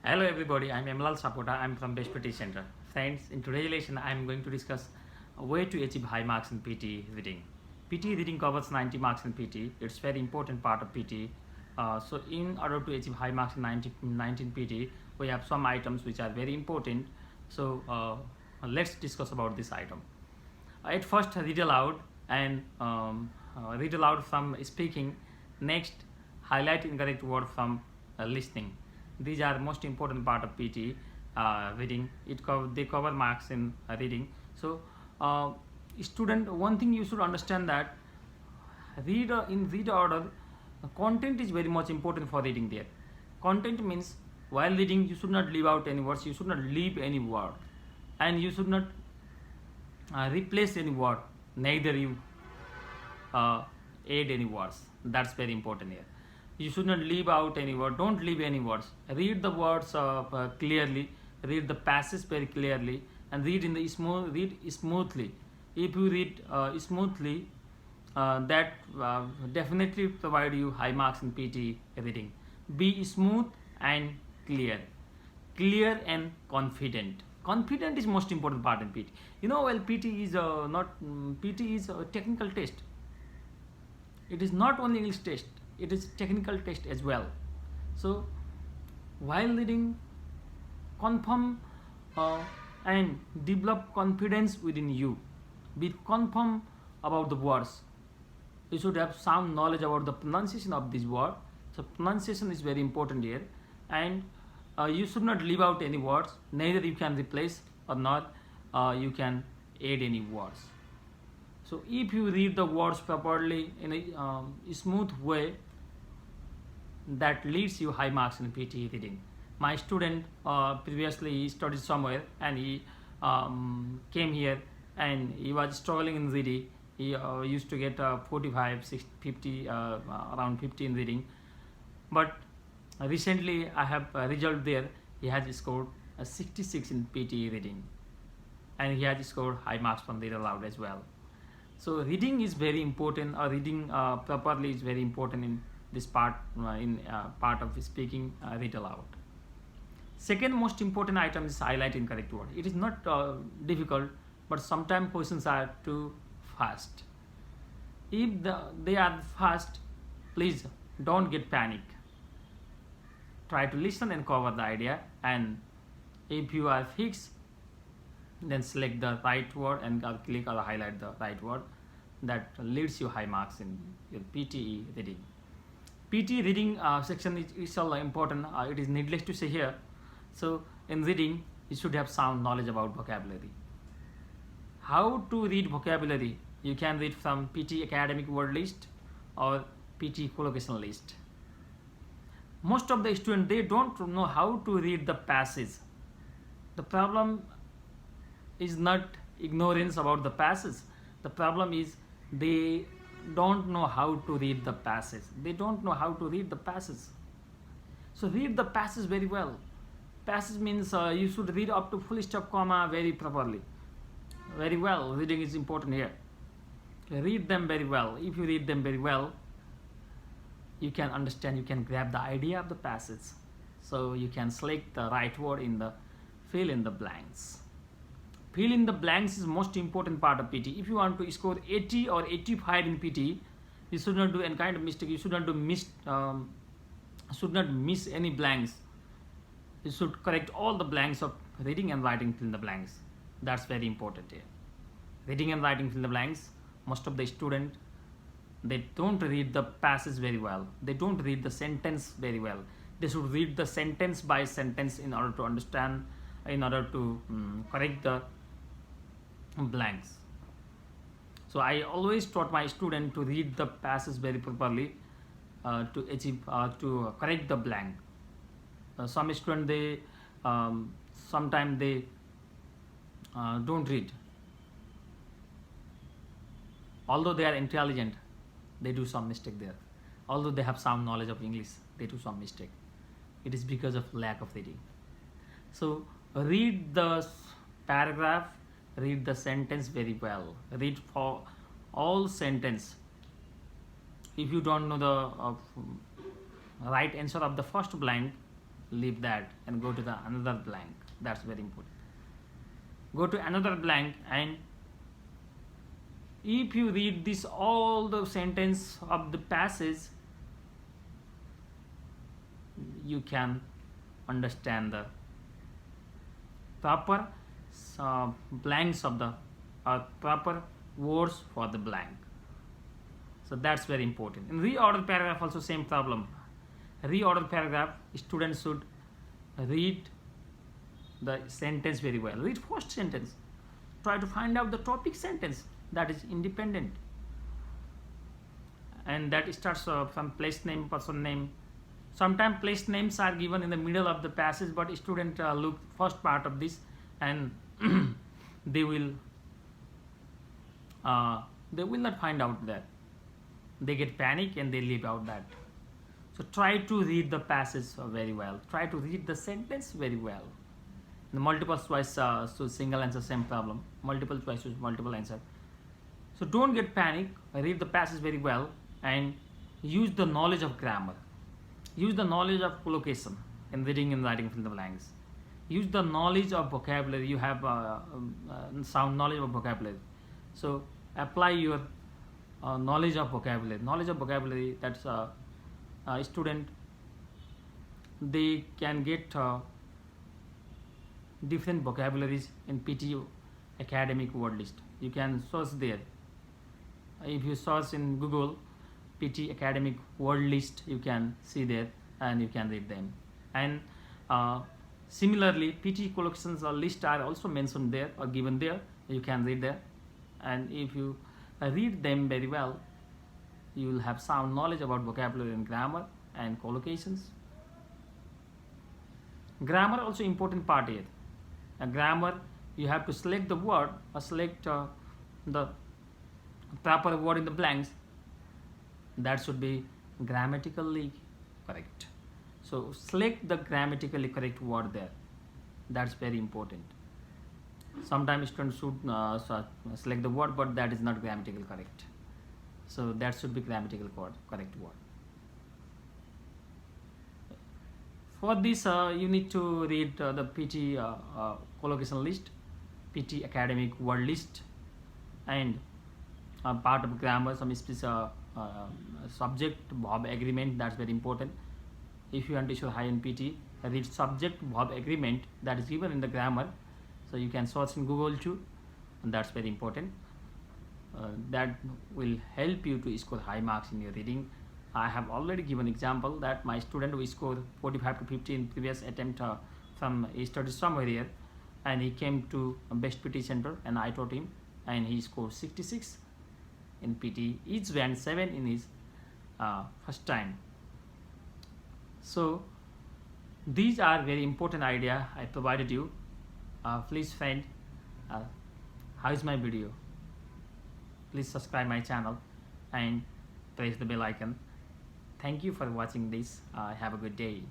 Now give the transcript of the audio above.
Hello everybody, I'm Emlal Sapota. I'm from Best PT Center. Friends, in today's lesson, I'm going to discuss a way to achieve high marks in PT reading. PT reading covers 90 marks in PT. It's very important part of PT. So in order to achieve high marks in 19 PT, we have some items which are very important. So let's discuss about this item. At first, read aloud and read aloud from speaking. Next, highlight incorrect word from listening. These are most important part of PT reading. They cover marks in reading. So, student, one thing you should understand that in read order, content is very much important for reading there. Content means while reading, you should not leave out any words. You should not leave any word, and you should not replace any word. Neither you add any words. That's very important here. You should not leave out any word. Don't leave any words. Read the words clearly. Read the passage very clearly, and read in the read smoothly. If you read smoothly, that definitely provide you high marks in PT reading. Be smooth and clear. Clear and confident. Confident is most important part in PT. Well, PT is not PT is a technical test. It is not only English test, it is technical test as well. So while reading, confirm and develop confidence within you. Be confirm about the words. You should have some knowledge about the pronunciation of this word. So pronunciation is very important here, and you should not leave out any words. Neither you can replace or not you can add any words. So if you read the words properly in a smooth way, that leads you high marks in PT reading. My student previously studied somewhere, and he came here and he was struggling in reading. He used to get 45, 60, 50, around 50 in reading. But recently I have a result there. He has scored 66 in PT reading, and he has scored high marks from read aloud as well. So reading is very important. Reading properly is very important in this part, in part of speaking read aloud. Second most important item is highlight incorrect word. It is not difficult, but sometimes questions are too fast. If they are fast, please don't get panic. Try to listen and cover the idea, and if you are fixed, then select the right word and click or highlight the right word. That leads you high marks in your PTE reading. PT reading section is all important. It is needless to say here. So in reading, you should have sound knowledge about vocabulary. How to read vocabulary? You can read from PT academic word list or PT collocation list. Most of the students, they don't know how to read the passage. The problem is not ignorance about the passage. The problem is they don't know how to read the passage. They don't know how to read the passage. So read the passage very well. Passage means you should read up to full stop, comma very properly. Very well. Reading is important here. Read them very well. If you read them very well, you can understand, you can grab the idea of the passage. So you can select the right word in the fill in the blanks. Fill in the blanks is most important part of PT. If you want to score 80 or 85 in PT, you should not do any kind of mistake. You should not miss any blanks. You should correct all the blanks of reading and writing. Fill in the blanks. That's very important here. Reading and writing, fill in the blanks. Most of the student, they don't read the passage very well. They don't read the sentence very well. They should read the sentence by sentence in order to understand, in order to correct the blanks. So I always taught my student to read the passage very properly to achieve to correct the blank. Some student, they sometimes they don't read. Although they are intelligent, they do some mistake there. Although they have some knowledge of English, they do some mistake. It is because of lack of reading. So read the paragraph, read the sentence very well. Read for all sentence. If you don't know the right answer of the first blank, leave that and go to the another blank. That's very important. Go to another blank, and if you read this all the sentence of the passage, you can understand the proper blanks of the proper words for the blank. So that's very important. In reordered paragraph also same problem. Reordered paragraph, students should read the sentence very well. Read first sentence. Try to find out the topic sentence that is independent. And that starts from place name, person name. Sometimes place names are given in the middle of the passage, but student look first part of this, and they will not find out that. They get panic and they leave out that. So try to read the passage very well. Try to read the sentence very well. The multiple choice, so single answer, same problem. Multiple choice, multiple answer. So don't get panic. Read the passage very well and use the knowledge of grammar. Use the knowledge of collocation in reading and writing from the blanks. Use the knowledge of vocabulary. You have sound knowledge of vocabulary. So apply your knowledge of vocabulary. Knowledge of vocabulary, that's a student, they can get different vocabularies in PT academic word list. You can search there. If you search in Google PT academic word list, you can see there and you can read them. And similarly, PT collections or list are also mentioned there or given there. You can read there, and if you read them very well, you will have sound knowledge about vocabulary and grammar and collocations. Grammar also important part here. Grammar, you have to select the word or select the proper word in the blanks that should be grammatically correct. So select the grammatically correct word there. That's very important. Sometimes students should select the word, but that is not grammatically correct. So that should be grammatically correct word. For this, you need to read the PT collocation list, PT academic word list, and part of grammar, some special subject verb agreement. That's very important. If you want to show high in PT, read subject verb agreement that is given in the grammar. So you can search in Google too, and that's very important. That will help you to score high marks in your reading. I have already given example that my student who scored 45 to 50 in previous attempt from he studied somewhere here, and he came to a best PT center, and I taught him, and he scored 66 in PT. Each ranked 7 in his first time. So these are very important idea I provided you. Please friend, how is my video? Please subscribe my channel and press the bell icon. Thank you for watching this. Have a good day.